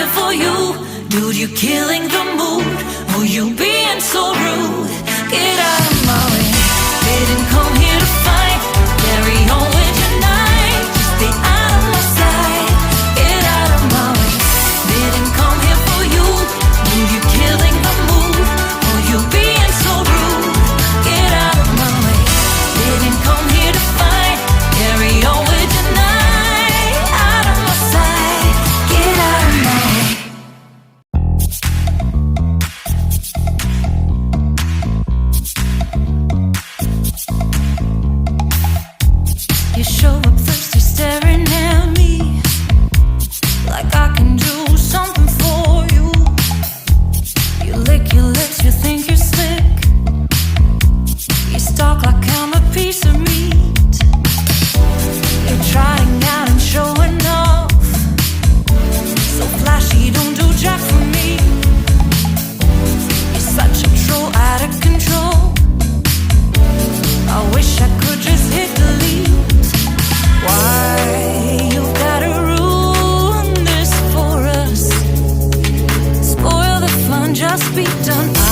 here for you. Dude, you're killing the mood. Oh, you being so rude. Get out of my way. Didn't come here to fight. Carry on with your night. Just stay out of my sight. Get out of my way. Didn't come here for you. Dude, you're killing the mood. Oh, you being so rude. Get out of my way. Didn't come here to fight. Carry on with your night. Out of my sight. Get out of my way. You show up thirsty, staring at me like I can do something for you. You lick your lips, you think you're slick. You stalk like I'm a piece of meat. You're trying out and showing off. So flashy, don't do jack for me. You're such a troll, out of control. I wish I could just hit delete. Why you gotta ruin this for us? Spoil the fun, just be done.